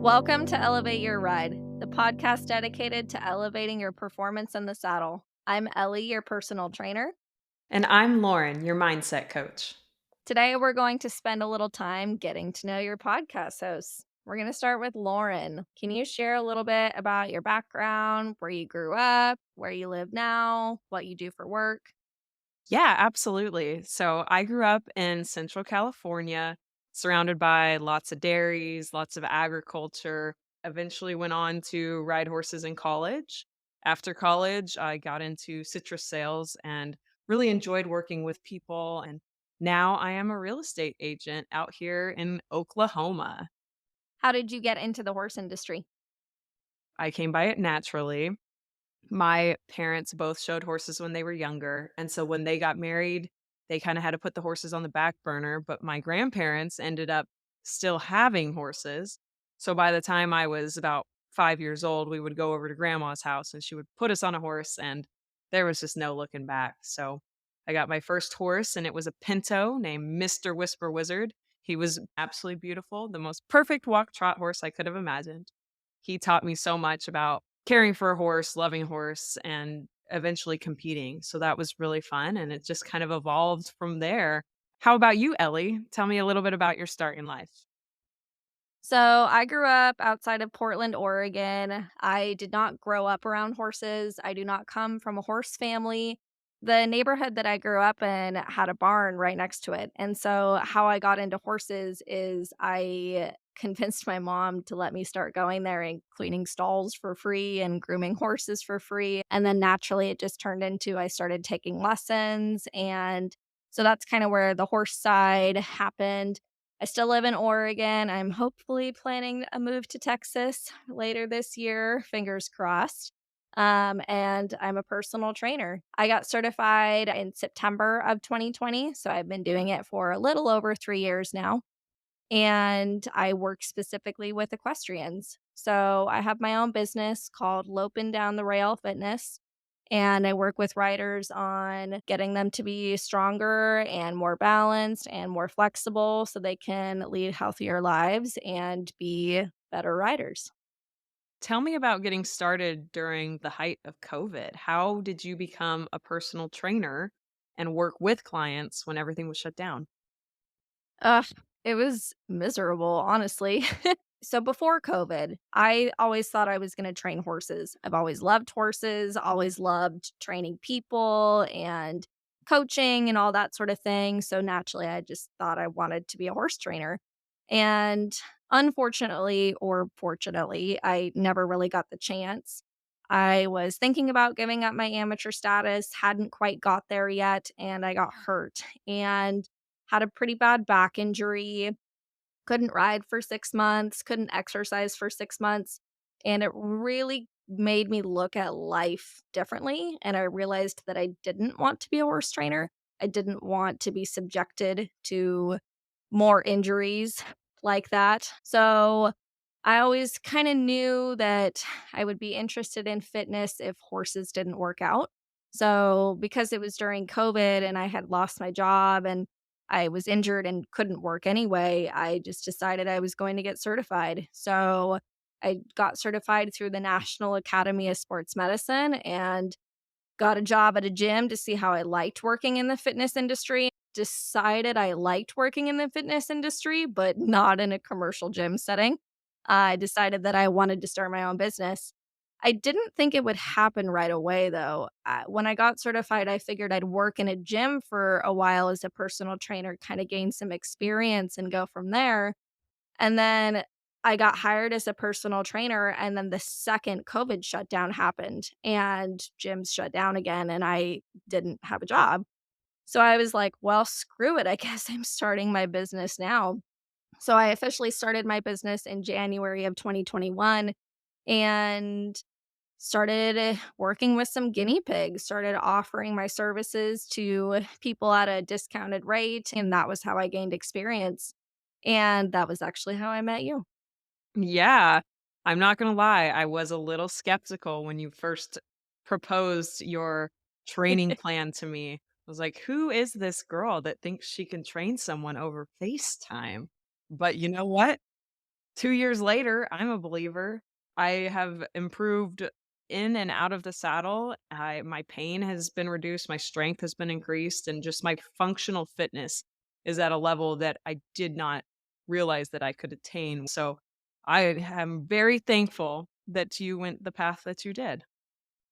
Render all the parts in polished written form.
Welcome to Elevate Your Ride, the podcast dedicated to elevating your performance in the saddle. I'm Ellie, your personal trainer. And I'm Lauren, your mindset coach. Today, we're going to spend a little time getting to know your podcast hosts. We're going to start with Lauren. Can you share a little bit about your background, where you grew up, where you live now, what you do for work? Yeah, absolutely. So I grew up in Central California, surrounded by lots of dairies, lots of agriculture. Eventually went on to ride horses in college. After college, I got into citrus sales and really enjoyed working with people. And now I am a real estate agent out here in Oklahoma. How did you get into the horse industry? I came by it naturally. My parents both showed horses when they were younger, and so when they got married, they kinda had to put the horses on the back burner, but my grandparents ended up still having horses. So by the time I was about 5 years old, we would go over to grandma's house, and she would put us on a horse, and there was just no looking back. So I got my first horse, and it was a Pinto named Mr. Whisper Wizard. He was absolutely beautiful, the most perfect walk trot horse I could have imagined. He taught me so much about caring for a horse, loving a horse, and eventually competing. So that was really fun, and it just kind of evolved from there. How about you, Ellie? Tell me a little bit about your start in life. So, I grew up outside of Portland, Oregon. I did not grow up around horses. I do not come from a horse family. The neighborhood that I grew up in had a barn right next to it. And so, how I got into horses is I convinced my mom to let me start going there and cleaning stalls for free and grooming horses for free. And then naturally, it just turned into I started taking lessons. And so, that's kind of where the horse side happened. I still live in Oregon. I'm hopefully planning a move to Texas later this year, fingers crossed. And I'm a personal trainer. I got certified in September of 2020. So I've been doing it for a little over 3 years now. And I work specifically with equestrians. So I have my own business called Lopin Down the Rail Fitness. And I work with riders on getting them to be stronger and more balanced and more flexible so they can lead healthier lives and be better riders. Tell me about getting started during the height of COVID. How did you become a personal trainer and work with clients when everything was shut down? Ugh, it was miserable, honestly. So before COVID, I always thought I was going to train horses. I've always loved horses, always loved training people and coaching and all that sort of thing. So naturally, I just thought I wanted to be a horse trainer. And unfortunately, or fortunately, I never really got the chance. I was thinking about giving up my amateur status, hadn't quite got there yet, and I got hurt and had a pretty bad back injury, couldn't ride for 6 months, couldn't exercise for 6 months, and it really made me look at life differently, and I realized that I didn't want to be a horse trainer. I didn't want to be subjected to more injuries like that. So, I always kinda knew that I would be interested in fitness if horses didn't work out. So, because it was during COVID and I had lost my job and I was injured and couldn't work anyway, I just decided I was going to get certified. So, I got certified through the National Academy of Sports Medicine and got a job at a gym to see how I liked working in the fitness industry. Decided I liked working in the fitness industry, but not in a commercial gym setting. I decided that I wanted to start my own business. I didn't think it would happen right away, though. When I got certified, I figured I'd work in a gym for a while as a personal trainer, kind of gain some experience and go from there. And then I got hired as a personal trainer, and then the second COVID shutdown happened and gyms shut down again, and I didn't have a job. So I was like, well, screw it. I guess I'm starting my business now. So I officially started my business in January of 2021 and started working with some guinea pigs, started offering my services to people at a discounted rate. And that was how I gained experience. And that was actually how I met you. Yeah. I'm not gonna lie, I was a little skeptical when you first proposed your training plan to me. I was like, "Who is this girl that thinks she can train someone over FaceTime?" But you know what? 2 years later, I'm a believer. I have improved in and out of the saddle. My pain has been reduced, my strength has been increased, and just my functional fitness is at a level that I did not realize that I could attain. So, I am very thankful that you went the path that you did.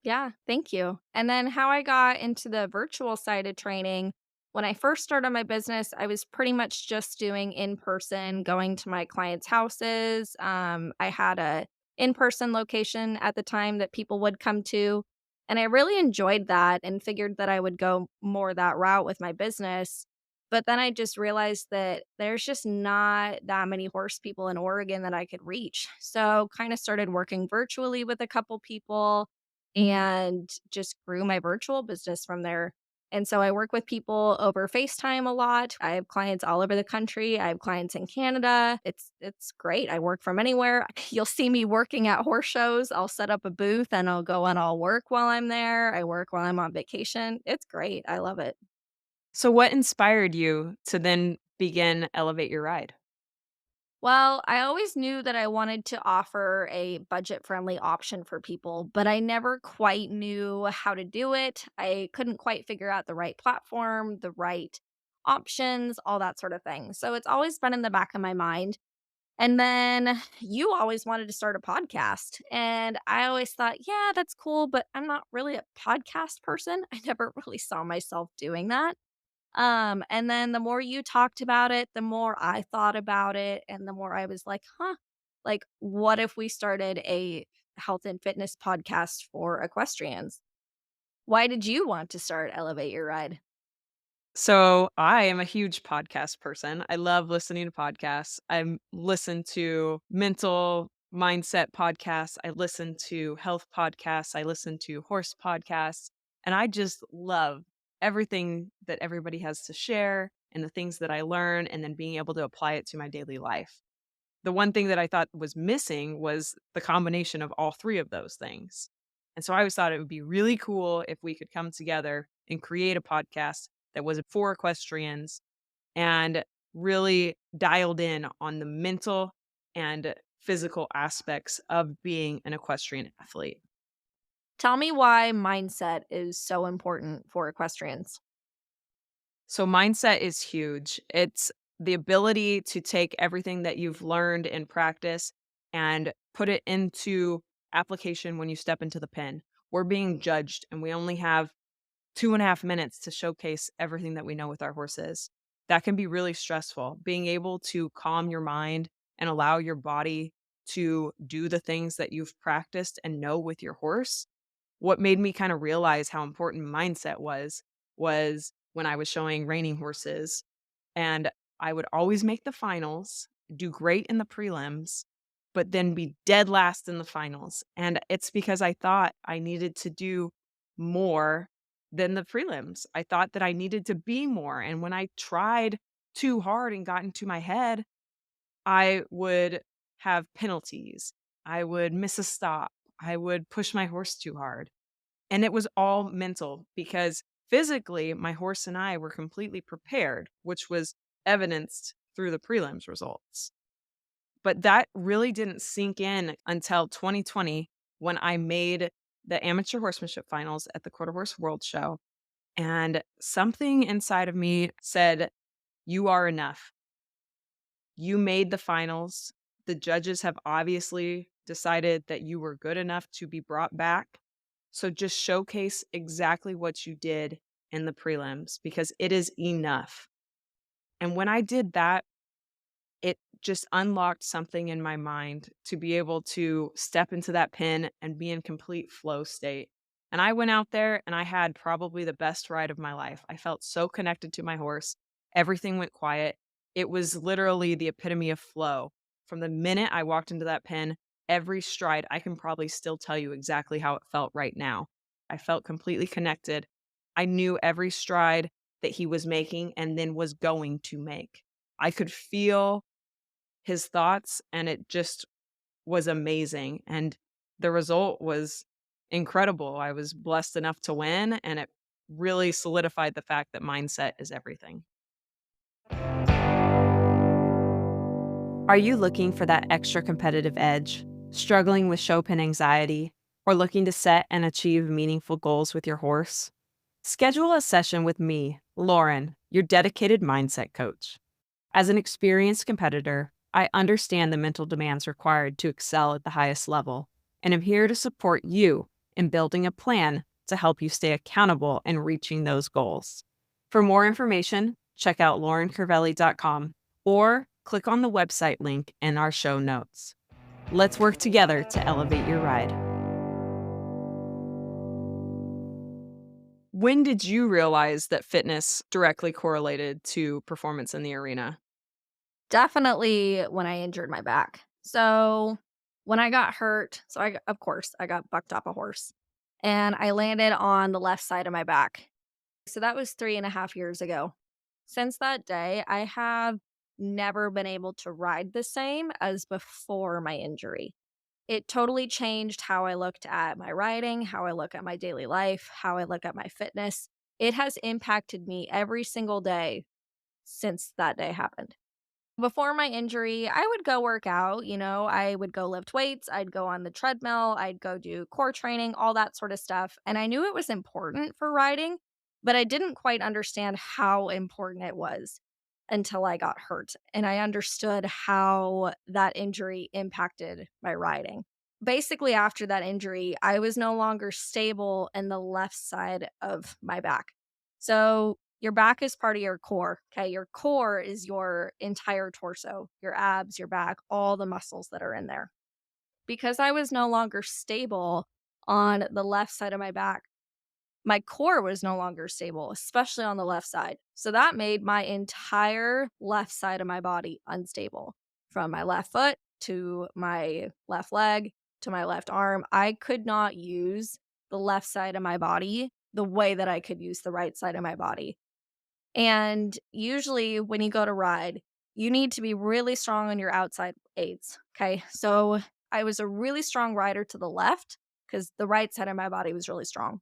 Yeah, thank you. And then how I got into the virtual side of training, when I first started my business, I was pretty much just doing in person, going to my clients' houses. I had a in person location at the time that people would come to, and I really enjoyed that and figured that I would go more that route with my business. But then I just realized that there's just not that many horse people in Oregon that I could reach. So kind of started working virtually with a couple people and just grew my virtual business from there. And so I work with people over FaceTime a lot. I have clients all over the country. I have clients in Canada. It's great. I work from anywhere. You'll see me working at horse shows. I'll set up a booth and I'll go and I'll work while I'm there. I work while I'm on vacation. It's great. I love it. So, what inspired you to then begin Elevate Your Ride? Well, I always knew that I wanted to offer a budget friendly option for people, but I never quite knew how to do it. I couldn't quite figure out the right platform, the right options, all that sort of thing. So it's always been in the back of my mind. And then you always wanted to start a podcast. And I always thought, yeah, that's cool, but I'm not really a podcast person. I never really saw myself doing that. And then the more you talked about it, the more I thought about it, and the more I was like, huh, like, what if we started a health and fitness podcast for equestrians? Why did you want to start Elevate Your Ride? So, I am a huge podcast person. I love listening to podcasts. Listen to mental mindset podcasts. I listen to health podcasts. I listen to horse podcasts. And I just love everything that everybody has to share and the things that I learn, and then being able to apply it to my daily life. The one thing that I thought was missing was the combination of all 3 of those things. And so I always thought it would be really cool if we could come together and create a podcast that was for equestrians and really dialed in on the mental and physical aspects of being an equestrian athlete. Tell me why mindset is so important for equestrians. So mindset is huge. It's the ability to take everything that you've learned in practice and put it into application when you step into the pen. We're being judged and we only have 2.5 minutes to showcase everything that we know with our horses. That can be really stressful. Being able to calm your mind and allow your body to do the things that you've practiced and know with your horse. What made me kind of realize how important mindset was when I was showing reining horses, and I would always make the finals, do great in the prelims, but then be dead last in the finals. And it's because I thought I needed to do more than the prelims. I thought that I needed to be more. And when I tried too hard and got into my head, I would have penalties. I would miss a stop. I would push my horse too hard. And it was all mental because physically, my horse and I were completely prepared, which was evidenced through the prelims results. But that really didn't sink in until 2020 when I made the amateur horsemanship finals at the Quarter Horse World Show. And something inside of me said, "You are enough. You made the finals. The judges have obviously decided that you were good enough to be brought back. So just showcase exactly what you did in the prelims because it is enough." And when I did that, it just unlocked something in my mind to be able to step into that pen and be in complete flow state. And I went out there and I had probably the best ride of my life. I felt so connected to my horse. Everything went quiet. It was literally the epitome of flow. From the minute I walked into that pen, every stride, I can probably still tell you exactly how it felt right now. I felt completely connected. I knew every stride that he was making and then was going to make. I could feel his thoughts, and it just was amazing, and the result was incredible. I was blessed enough to win, and it really solidified the fact that mindset is everything. Are you looking for that extra competitive edge, struggling with show pin anxiety, or looking to set and achieve meaningful goals with your horse? Schedule a session with me, Lauren, your dedicated mindset coach. As an experienced competitor, I understand the mental demands required to excel at the highest level, and am here to support you in building a plan to help you stay accountable in reaching those goals. For more information, check out laurencrivelli.com or click on the website link in our show notes. Let's work together to elevate your ride. When did you realize that fitness directly correlated to performance in the arena? Definitely when I injured my back. So, when I got hurt, of course, I got bucked off a horse and I landed on the left side of my back. So that was 3.5 years ago. Since that day, I have never been able to ride the same as before my injury. It totally changed how I looked at my riding, how I look at my daily life, how I look at my fitness. It has impacted me every single day since that day happened. Before my injury, I would go work out, I would go lift weights, I'd go on the treadmill, I'd go do core training, all that sort of stuff. And I knew it was important for riding, but I didn't quite understand how important it was until I got hurt. And I understood how that injury impacted my riding. Basically, after that injury, I was no longer stable in the left side of my back. So your back is part of your core, okay? Your core is your entire torso, your abs, your back, all the muscles that are in there. Because I was no longer stable on the left side of my back, my core was no longer stable, especially on the left side. So that made my entire left side of my body unstable. From my left foot to my left leg to my left arm, I could not use the left side of my body the way that I could use the right side of my body. And usually when you go to ride, you need to be really strong on your outside aids. Okay. So I was a really strong rider to the left because the right side of my body was really strong.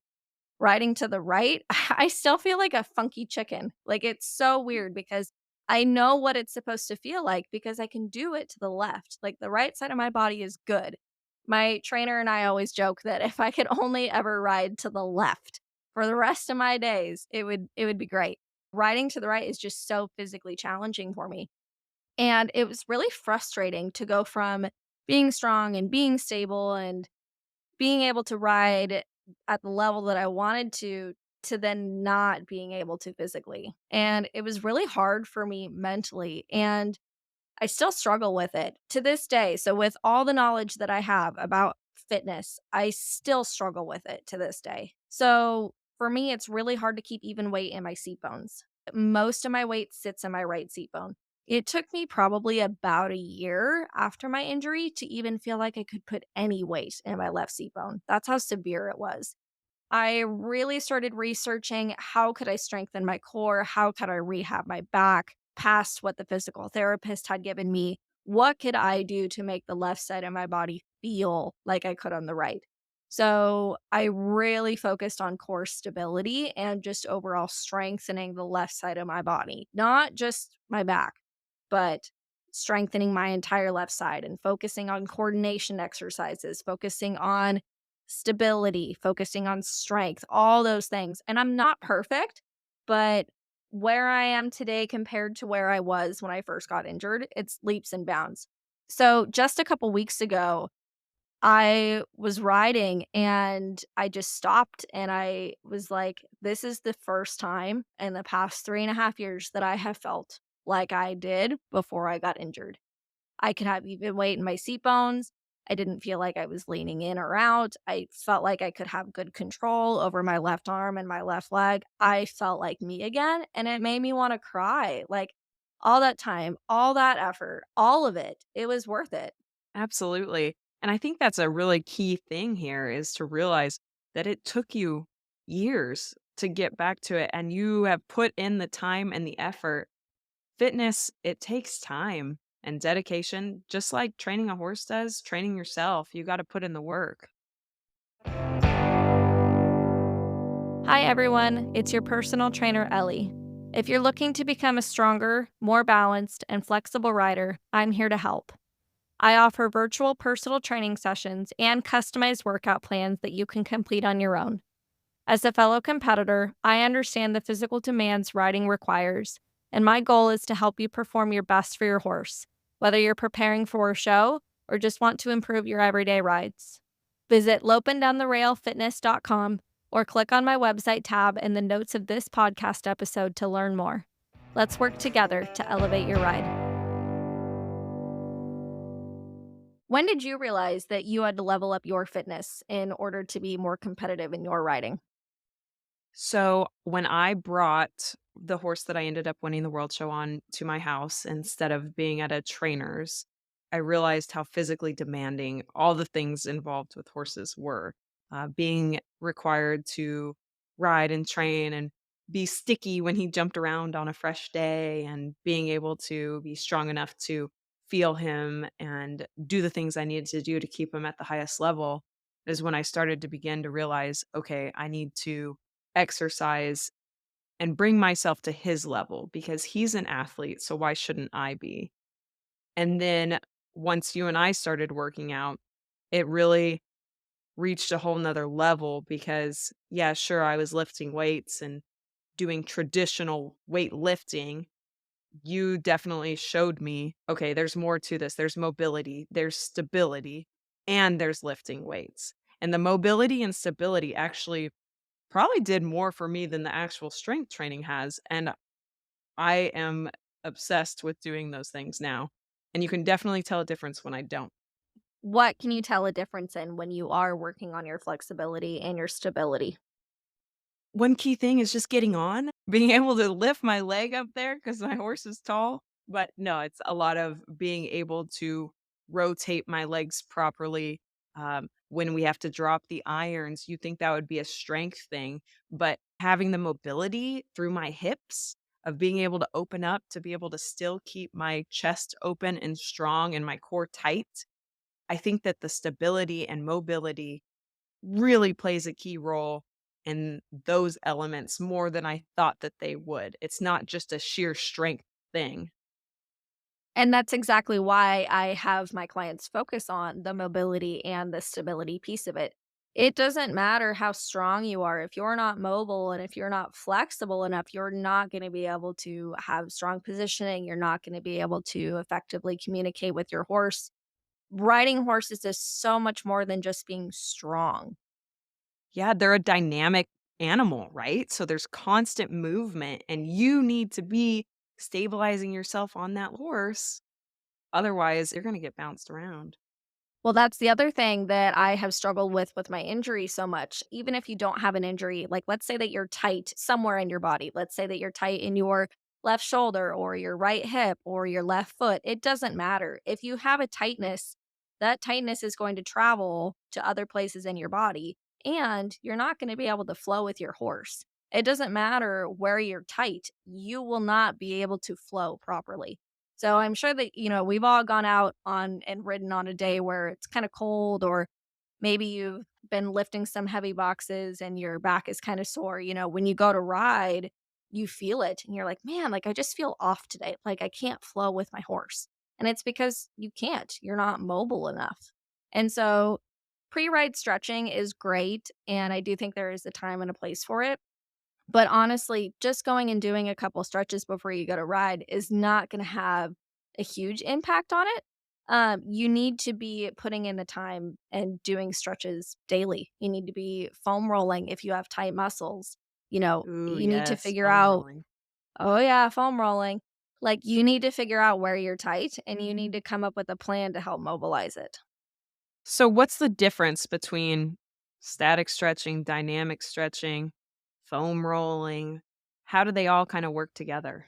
Riding to the right, I still feel like a funky chicken. Like it's so weird because I know what it's supposed to feel like because I can do it to the left. Like the right side of my body is good. My trainer and I always joke that if I could only ever ride to the left for the rest of my days, it would be great. Riding to the right is just so physically challenging for me. And it was really frustrating to go from being strong and being stable and being able to ride at the level that I wanted to then not being able to physically. And it was really hard for me mentally. And I still struggle with it to this day. So, with all the knowledge that I have about fitness, I still struggle with it to this day. So, for me, it's really hard to keep even weight in my seat bones. Most of my weight sits in my right seat bone. It took me probably about a year after my injury to even feel like I could put any weight in my left seat bone. That's how severe it was. I really started researching how could I strengthen my core? How could I rehab my back past what the physical therapist had given me? What could I do to make the left side of my body feel like I could on the right? So I really focused on core stability and just overall strengthening the left side of my body, not just my back, but strengthening my entire left side and focusing on coordination exercises, focusing on stability, focusing on strength, all those things. And I'm not perfect, but where I am today compared to where I was when I first got injured, it's leaps and bounds. So just a couple weeks ago, I was riding and I just stopped and I was like, this is the first time in the past 3.5 years that I have felt like I did before I got injured. I could have even weight in my seat bones. I didn't feel like I was leaning in or out. I felt like I could have good control over my left arm and my left leg. I felt like me again, and it made me want to cry. Like all that time, all that effort, all of it, it was worth it. Absolutely. And I think that's a really key thing here is to realize that it took you years to get back to it and you have put in the time and the effort. Fitness, it takes time. and dedication, just like training a horse does, training yourself. You got to put in the work. Hi, everyone. It's your personal trainer, Ellie. If you're looking to become a stronger, more balanced, and flexible rider, I'm here to help. I offer virtual personal training sessions and customized workout plans that you can complete on your own. As a fellow competitor, I understand the physical demands riding requires, and my goal is to help you perform your best for your horse, whether you're preparing for a show or just want to improve your everyday rides. Visit lopindowntherailfitness.com or click on my website tab in the notes of this podcast episode to learn more. Let's work together to elevate your ride. When did you realize that you had to level up your fitness in order to be more competitive in your riding? So when I brought the horse that I ended up winning the world show on to my house instead of being at a trainer's, I realized how physically demanding all the things involved with horses were. Being required to ride and train and be sticky when he jumped around on a fresh day, and being able to be strong enough to feel him and do the things I needed to do to keep him at the highest level is when I started to begin to realize, okay, I need to exercise and bring myself to his level because he's an athlete, so why shouldn't I be? And then once you and I started working out, it really reached a whole nother level because, yeah, sure, I was lifting weights and doing traditional weightlifting. You definitely showed me, okay, there's more to this. There's mobility, there's stability, and there's lifting weights. And the mobility and stability actually probably did more for me than the actual strength training has, and I am obsessed with doing those things now, and you can definitely tell a difference when I don't. What can you tell a difference in when you are working on your flexibility and your stability? One key thing is just getting on, being able to lift my leg up there because my horse is tall, but no, it's a lot of being able to rotate my legs properly. When we have to drop the irons, you think that would be a strength thing, but having the mobility through my hips of being able to open up to be able to still keep my chest open and strong and my core tight, I think that the stability and mobility really plays a key role in those elements more than I thought that they would. It's not just a sheer strength thing. And that's exactly why I have my clients focus on the mobility and the stability piece of it. It doesn't matter how strong you are. If you're not mobile and if you're not flexible enough, you're not going to be able to have strong positioning. You're not going to be able to effectively communicate with your horse. Riding horses is so much more than just being strong. Yeah, they're a dynamic animal, right? So there's constant movement and you need to be stabilizing yourself on that horse. Otherwise, you're going to get bounced around. Well, that's the other thing that I have struggled with my injury so much. Even if you don't have an injury, like let's say that you're tight somewhere in your body. Let's say that you're tight in your left shoulder or your right hip or your left foot. It doesn't matter. If you have a tightness, that tightness is going to travel to other places in your body and you're not going to be able to flow with your horse. It doesn't matter where you're tight, you will not be able to flow properly. So I'm sure that, we've all gone out on and ridden on a day where it's kind of cold, or maybe you've been lifting some heavy boxes and your back is kind of sore. When you go to ride, you feel it and you're like, man, like I just feel off today. Like I can't flow with my horse. And it's because you can't, you're not mobile enough. And so pre ride stretching is great. And I do think there is a time and a place for it. But honestly, just going and doing a couple stretches before you go to ride is not gonna have a huge impact on it. You need to be putting in the time and doing stretches daily. You need to be foam rolling if you have tight muscles. Ooh, You need to yes, figure foam out. rolling. Oh, yeah, foam rolling. Like, you need to figure out where you're tight, and you need to come up with a plan to help mobilize it. So, what's the difference between static stretching, dynamic stretching, foam rolling? How do they all kind of work together?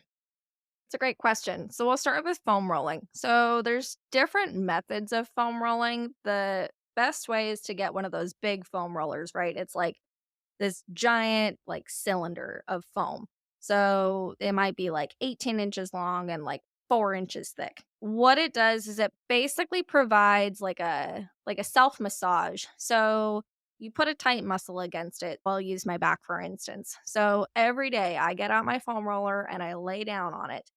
It's a great question. So we'll start with foam rolling. So there's different methods of foam rolling. The best way is to get one of those big foam rollers, right? It's like this giant like cylinder of foam. So it might be like 18 inches long and like 4 inches thick. What it does is it basically provides like a self massage. So you put a tight muscle against it. I'll use my back for instance. So every day I get out my foam roller and I lay down on it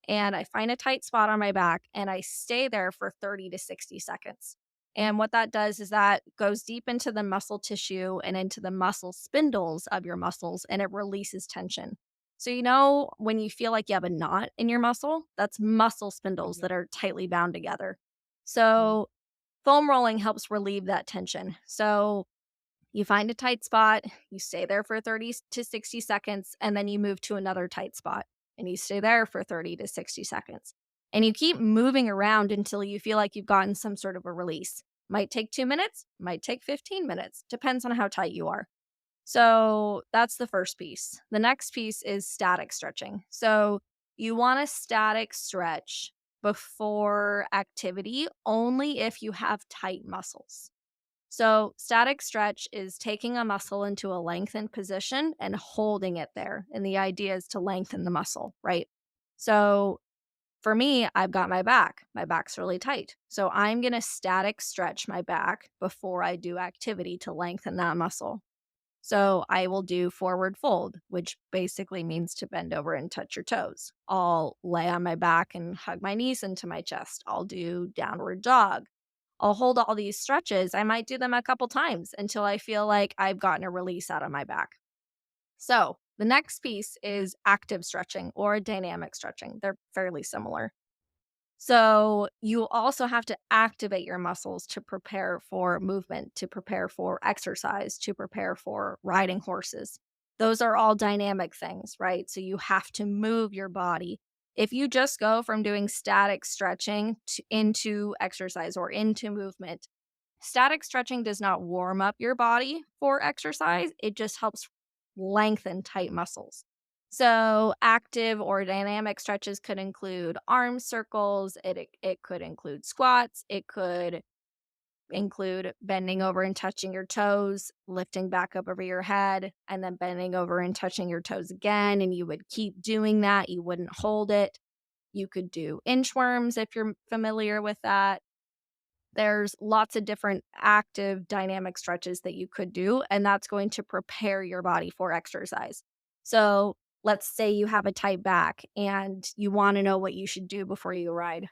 and I find a tight spot on my back and I stay there for 30 to 60 seconds. And what that does is that goes deep into the muscle tissue and into the muscle spindles of your muscles and it releases tension. So, when you feel like you have a knot in your muscle, that's muscle spindles Mhm, that are tightly bound together. mhm, So, foam rolling helps relieve that tension. So, you find a tight spot, you stay there for 30 to 60 seconds, and then you move to another tight spot and you stay there for 30 to 60 seconds. And you keep moving around until you feel like you've gotten some sort of a release. Might take 2 minutes, might take 15 minutes, depends on how tight you are. So that's the first piece. The next piece is static stretching. So you want a static stretch before activity only if you have tight muscles. So, static stretch is taking a muscle into a lengthened position and holding it there. And the idea is to lengthen the muscle, right? So, for me, I've got my back. My back's really tight. So, I'm going to static stretch my back before I do activity to lengthen that muscle. So I will do forward fold, which basically means to bend over and touch your toes. I'll lay on my back and hug my knees into my chest. I'll do downward dog. I'll hold all these stretches. I might do them a couple times until I feel like I've gotten a release out of my back. So the next piece is active stretching or dynamic stretching. They're fairly similar. So, you also have to activate your muscles to prepare for movement, to prepare for exercise, to prepare for riding horses. Those are all dynamic things, right? So, you have to move your body. If you just go from doing static stretching into exercise or into movement, static stretching does not warm up your body for exercise. It just helps lengthen tight muscles. So, active or dynamic stretches could include arm circles, it could include squats, it could include bending over and touching your toes, lifting back up over your head, and then bending over and touching your toes again. And you would keep doing that. You wouldn't hold it. You could do inchworms if you're familiar with that. There's lots of different active dynamic stretches that you could do, and that's going to prepare your body for exercise. So, let's say you have a tight back and you want to know what you should do before you ride.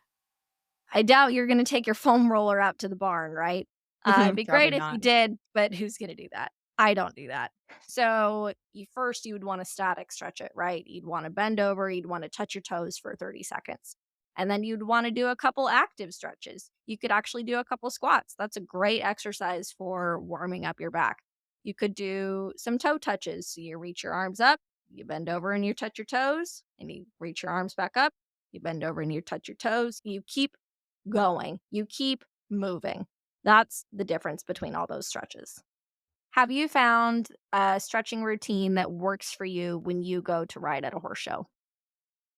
I doubt you're going to take your foam roller out to the barn, right? It'd mhm. be Probably great if you not. did, but who's going to do that? I don't do that. So, you would want to static stretch it, right? You'd want to bend over, you'd want to touch your toes for 30 seconds. And then you'd want to do a couple active stretches. You could actually do a couple squats. That's a great exercise for warming up your back. You could do some toe touches. So you reach your arms up, you bend over and you touch your toes, and you reach your arms back up, you bend over and you touch your toes. You keep going. You keep moving. That's the difference between all those stretches. Have you found a stretching routine that works for you when you go to ride at a horse show?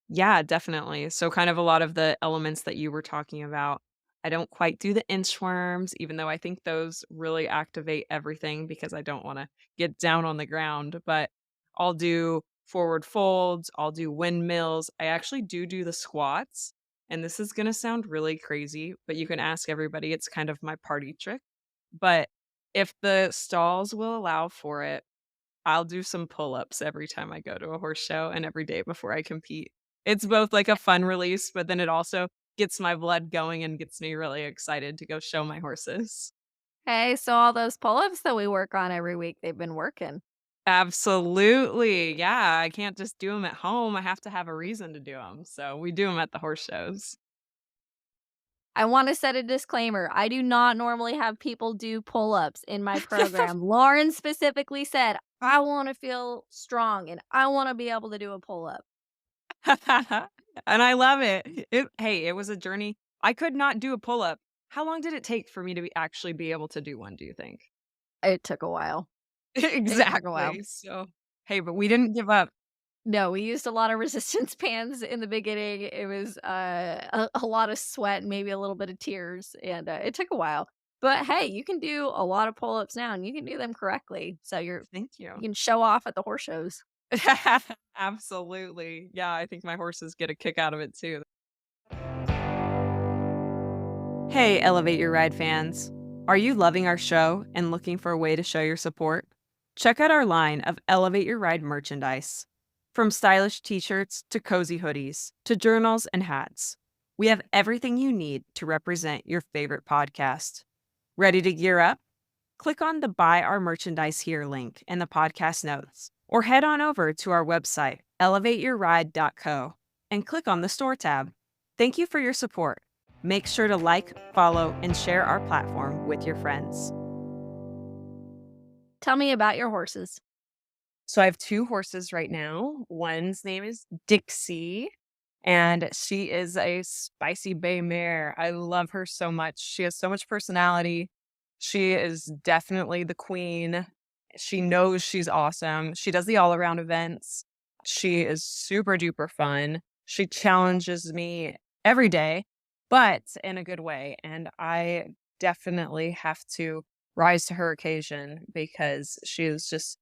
Yeah, definitely. So kind of a lot of the elements that you were talking about. I don't quite do the inchworms, even though I think those really activate everything because I don't want to get down on the ground, but I'll do forward folds, I'll do windmills. I actually do the squats. And this is going to sound really crazy, but you can ask everybody. It's kind of my party trick. But if the stalls will allow for it, I'll do some pull-ups every time I go to a horse show and every day before I compete. It's both like a fun release, but then it also gets my blood going and gets me really excited to go show my horses. Okay, so all those pull-ups that we work on every week, they've been working. Absolutely. Yeah, I can't just do them at home. I have to have a reason to do them. So we do them at the horse shows. I wanna set a disclaimer, I do not normally have people do pull-ups in my program. Lauren specifically said, "I wanna feel strong and I wanna be able to do a pull-up." And I love it. Hey, it was a journey. I could not do a pull-up. How long did it take for me to actually be able to do one, do you think? It took a while. It took a while. Exactly, so hey, but we didn't give up. No, we used a lot of resistance bands in the beginning. It was, a lot of sweat and maybe a little bit of tears, and, it took a while. But, hey, you can do a lot of pull-ups now, and you can do them correctly, so Thank you you. can show off at the horse shows. Absolutely. Yeah, I think my horses get a kick out of it too. Hey, Elevate Your Ride fans. Are you loving our show and looking for a way to show your support? Check out our line of Elevate Your Ride merchandise. From stylish t shirts to cozy hoodies to journals and hats, we have everything you need to represent your favorite podcast. Ready to gear up? Click on the Buy Our Merchandise Here link in the podcast notes, or head on over to our website, elevateyourride.co, and click on the Store tab. Thank you for your support. Make sure to like, follow, and share our platform with your friends. Tell me about your horses. So I have 2 horses right now. One's name is Dixie, and she is a spicy bay mare. I love her so much. She has so much personality. She is definitely the queen. She knows she's awesome. She does the all-around events. She is super duper fun. She challenges me every day, but in a good way, and I definitely have to rise to her occasion because she is just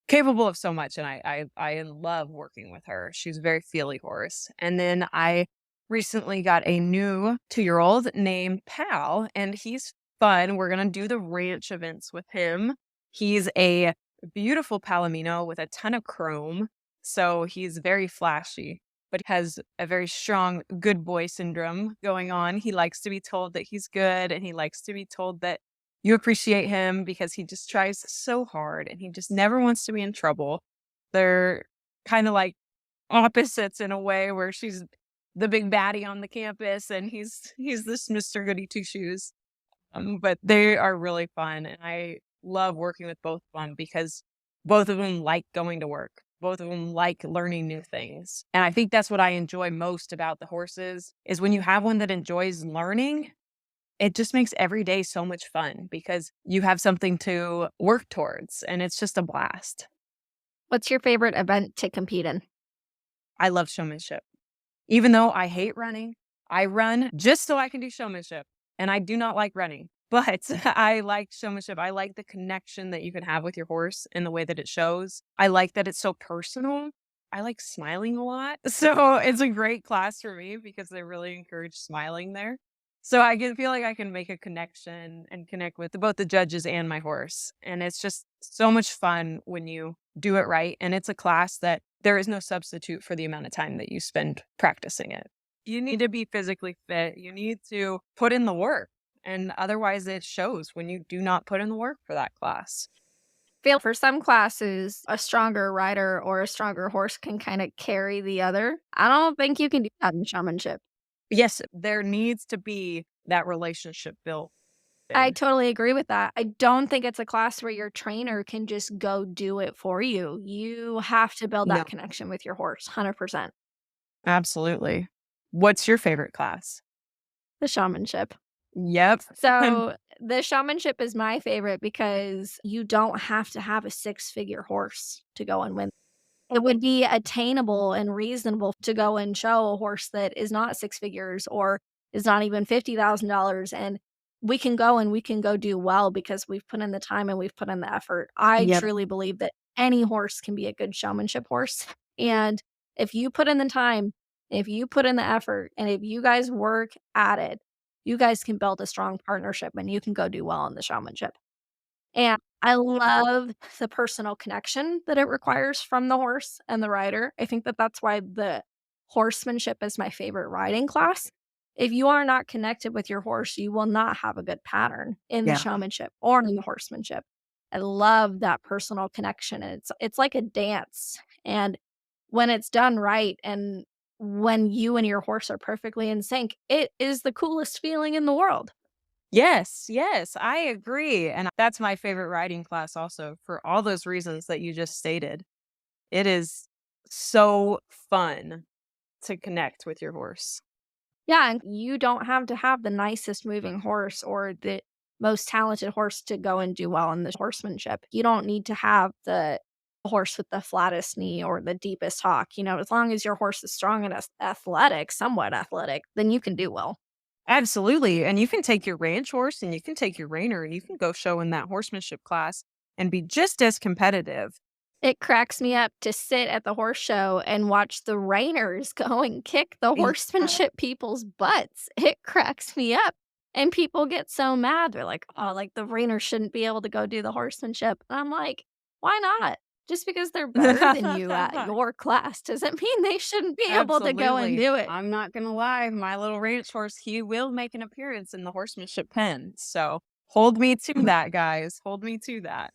capable of so much, and I love working with her. She's a very feely horse. And then I recently got a new 2-year-old named Pal, and he's fun. We're gonna do the ranch events with him. He's a beautiful Palomino with a ton of chrome, so he's very flashy, but has a very strong good boy syndrome going on. He likes to be told that he's good, and he likes to be told that you appreciate him because he just tries so hard and he just never wants to be in trouble. They're kind of like opposites in a way where she's the big baddie on the campus and he's this Mr. Goody Two Shoes. But they are really fun and I love working with both of them because both of them like going to work. Both of them like learning new things. And I think that's what I enjoy most about the horses is when you have one that enjoys learning, it just makes every day so much fun because you have something to work towards, and it's just a blast. What's your favorite event to compete in? I love showmanship. Even though I hate running, I run just so I can do showmanship, and I do not like running, but I like showmanship. I like the connection that you can have with your horse and the way that it shows. I like that it's so personal. I like smiling a lot. So it's a great class for me because they really encourage smiling there. So I can feel like I can make a connection and connect with both the judges and my horse. And it's just so much fun when you do it right. And it's a class that there is no substitute for the amount of time that you spend practicing it. You need to be physically fit. You need to put in the work. And otherwise, it shows when you do not put in the work for that class. Feel for some classes, a stronger rider or a stronger horse can kind of carry the other. I don't think you can do that in showmanship. Yes, there needs to be that relationship built I in. totally agree with that. I don't think it's a class where your trainer can just go do it for you. You have to build No, that connection with your horse, 100%. absolutely. What's your favorite class? The showmanship. Yep. So, the showmanship is my favorite because you don't have to have a six-figure horse to go and win. It would be attainable and reasonable to go and show a horse that is not 6 figures or is not even $50,000, and we can go and we can go do well because we've put in the time and we've put in the effort. I Yep. truly believe that any horse can be a good showmanship horse, and if you put in the time, if you put in the effort, and if you guys work at it, you guys can build a strong partnership and you can go do well in the showmanship. And I love the personal connection that it requires from the horse and the rider. I think that that's why the horsemanship is my favorite riding class. If you are not connected with your horse, you will not have a good pattern in the Yeah. showmanship or in the horsemanship. I love that personal connection, and it's like a dance, and when it's done right and when you and your horse are perfectly in sync, it is the coolest feeling in the world. Yes, yes, I agree, and that's my favorite riding class also for all those reasons that you just stated. It is so fun to connect with your horse. Yeah, and you don't have to have the nicest moving horse or the most talented horse to go and do well in the horsemanship. You don't need to have the horse with the flattest knee or the deepest hock. As long as your horse is strong and athletic, somewhat athletic, then you can do well. Absolutely, and you can take your ranch horse and you can take your reiner and you can go show in that horsemanship class and be just as competitive. It cracks me up to sit at the horse show and watch the reiners go and kick the Yeah. horsemanship people's butts. It cracks me up. And people get so mad. They're like, "Oh, like, the Rainers shouldn't be able to go do the horsemanship." And I'm like, "Why not? Just because they're better than you at your class doesn't mean they shouldn't be able to go and Absolutely. do it." I'm not gonna lie, my little ranch horse, he will make an appearance in the horsemanship pen. So hold me to that, guys. Hold me to that.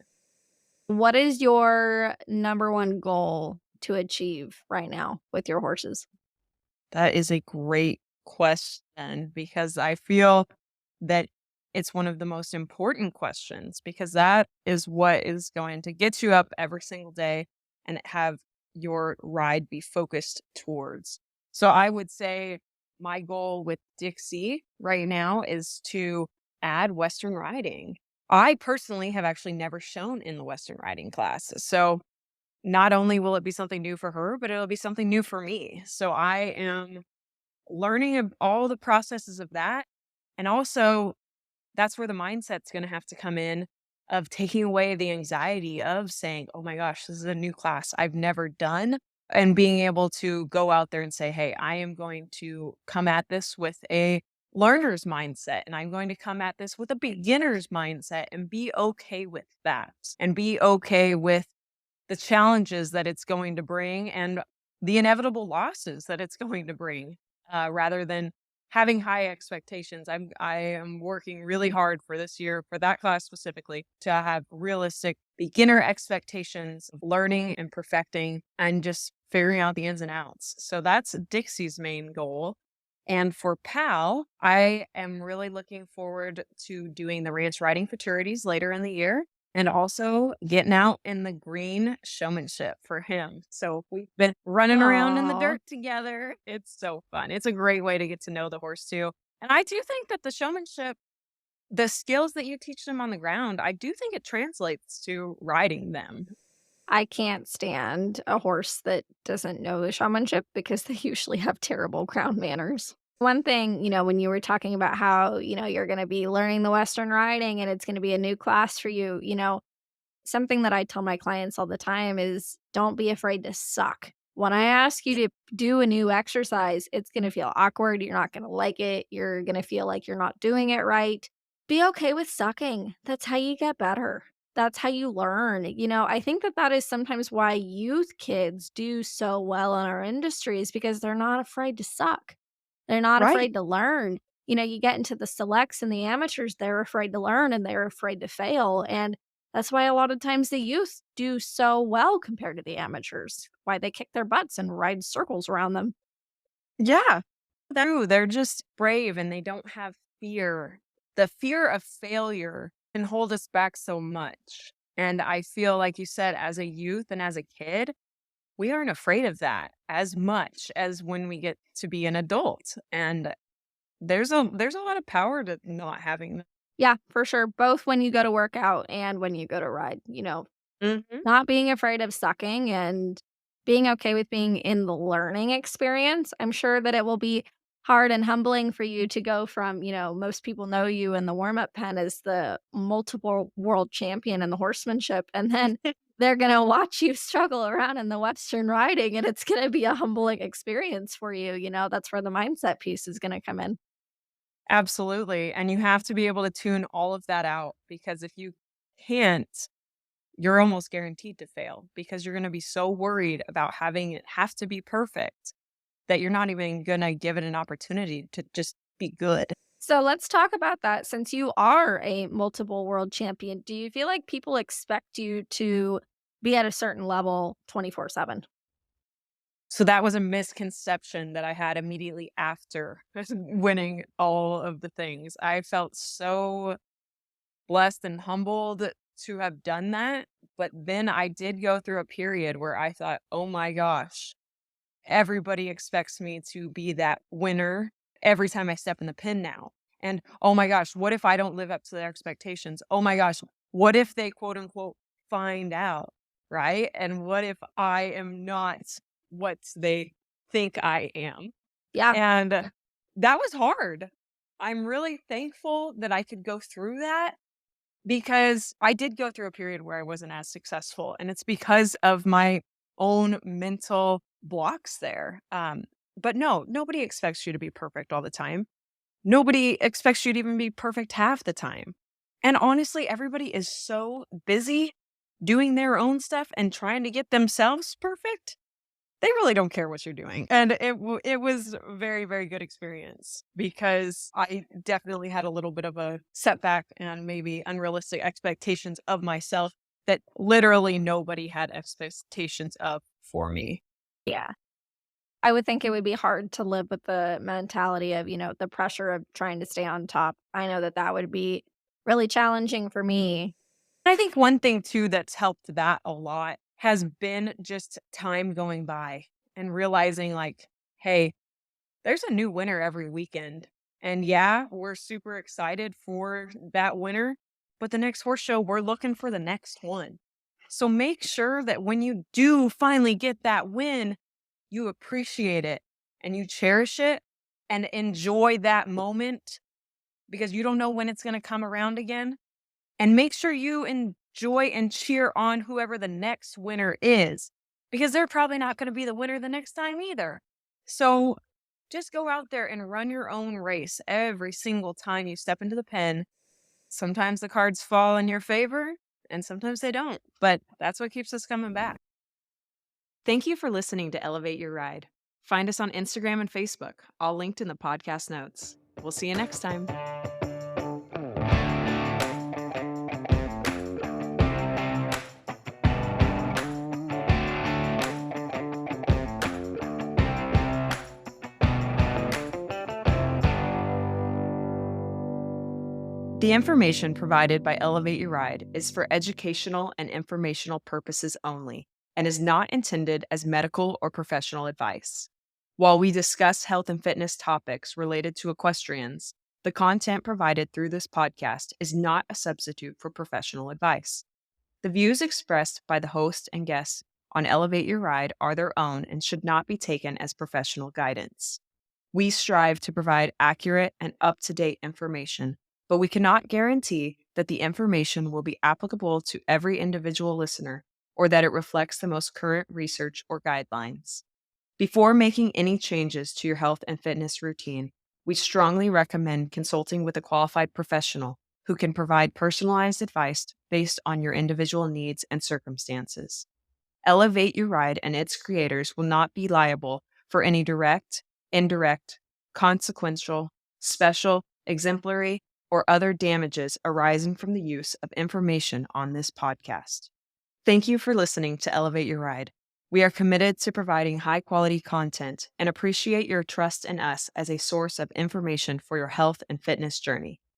What is your number 1 goal to achieve right now with your horses? That is a great question because I feel that it's one of the most important questions because that is what is going to get you up every single day and have your ride be focused towards. So I would say my goal with Dixie right now is to add Western riding. I personally have actually never shown in the Western riding class. So not only will it be something new for her, but it'll be something new for me. So I am learning all the processes of that. And also, that's where the mindset's going to have to come in of taking away the anxiety of saying, oh my gosh, this is a new class I've never done. And being able to go out there and say, hey, I am going to come at this with a learner's mindset. And I'm going to come at this with a beginner's mindset and be okay with that and be okay with the challenges that it's going to bring and the inevitable losses that it's going to bring, rather than having high expectations. I am working really hard for this year for that class specifically to have realistic beginner expectations of learning and perfecting and just figuring out the ins and outs. So that's Dixie's main goal. And for Pal, I am really looking forward to doing the ranch riding futurities later in the year and also getting out in the green showmanship for him. So we've been running around in the Aw. dirt together. It's so fun. It's a great way to get to know the horse too. And I do think that the showmanship, the skills that you teach them on the ground, I do think it translates to riding them. I can't stand a horse that doesn't know the showmanship because they usually have terrible ground manners. One thing, when you were talking about how, you're gonna be learning the Western riding and it's gonna be a new class for you, something that I tell my clients all the time is don't be afraid to suck. When I ask you to do a new exercise, it's gonna feel awkward, you're not gonna like it, you're gonna feel like you're not doing it right. Be okay with sucking. That's how you get better. That's how you learn. I think that that is sometimes why youth kids do so well in our industry is because they're not afraid to suck. They're not Right. afraid to learn. You get into the selects and the amateurs, they're afraid to learn and they're afraid to fail. And that's why a lot of times the youth do so well compared to the amateurs, why they kick their butts and ride circles around them. Yeah. They're just brave and they don't have fear. The fear of failure can hold us back so much. And I feel like you said, as a youth and as a kid, we aren't afraid of that as much as when we get to be an adult. And there's a lot of power to not having that. Yeah, for sure. Both when you go to work out and when you go to ride, Mhm. not being afraid of sucking and being okay with being in the learning experience. I'm sure that it will be hard and humbling for you to go from, most people know you in the warm-up pen as the multiple world champion in the horsemanship, and then they're gonna watch you struggle around in the Western riding, and it's gonna be a humbling experience for you, that's where the mindset piece is gonna come in. Absolutely. And you have to be able to tune all of that out because if you can't, you're almost guaranteed to fail because you're going to be so worried about having it have to be perfect that you're not even going to give it an opportunity to just be good. So let's talk about that since you are a multiple world champion. Do you feel like people expect you to be at a certain level 24/7? So that was a misconception that I had immediately after winning all of the things. I felt so blessed and humbled to have done that. But then I did go through a period where I thought, oh my gosh, everybody expects me to be that winner every time I step in the pin now. And oh my gosh, what if I don't live up to their expectations? Oh my gosh, what if they quote unquote find out? Right. And what if I am not what they think I am? Yeah. And that was hard. I'm really thankful that I could go through that because I did go through a period where I wasn't as successful, and it's because of my own mental blocks there. But no, nobody expects you to be perfect all the time. Nobody expects you to even be perfect half the time. And honestly, everybody is so busy doing their own stuff and trying to get themselves perfect. They really don't care what you're doing. And it was a very, very good experience because I definitely had a little bit of a setback and maybe unrealistic expectations of myself that literally nobody had expectations of for me. Yeah. I would think it would be hard to live with the mentality of, the pressure of trying to stay on top. I know that that would be really challenging for me. I think one thing too that's helped that a lot has been just time going by and realizing like, hey, there's a new winner every weekend. And yeah, we're super excited for that winner, but the next horse show, we're looking for the next one. So make sure that when you do finally get that win, you appreciate it and you cherish it and enjoy that moment because you don't know when it's going to come around again. And make sure you enjoy and cheer on whoever the next winner is because they're probably not going to be the winner the next time either. So just go out there and run your own race every single time you step into the pen. Sometimes the cards fall in your favor and sometimes they don't, but that's what keeps us coming back. Thank you for listening to Elevate Your Ride. Find us on Instagram and Facebook, all linked in the podcast notes. We'll see you next time. The information provided by Elevate Your Ride is for educational and informational purposes only and is not intended as medical or professional advice. While we discuss health and fitness topics related to equestrians, the content provided through this podcast is not a substitute for professional advice. The views expressed by the host and guests on Elevate Your Ride are their own and should not be taken as professional guidance. We strive to provide accurate and up to date information, but we cannot guarantee that the information will be applicable to every individual listener or that it reflects the most current research or guidelines. Before making any changes to your health and fitness routine, we strongly recommend consulting with a qualified professional who can provide personalized advice based on your individual needs and circumstances. Elevate Your Ride and its creators will not be liable for any direct, indirect, consequential, special, exemplary, or other damages arising from the use of information on this podcast. Thank you for listening to Elevate Your Ride. We are committed to providing high quality content and appreciate your trust in us as a source of information for your health and fitness journey.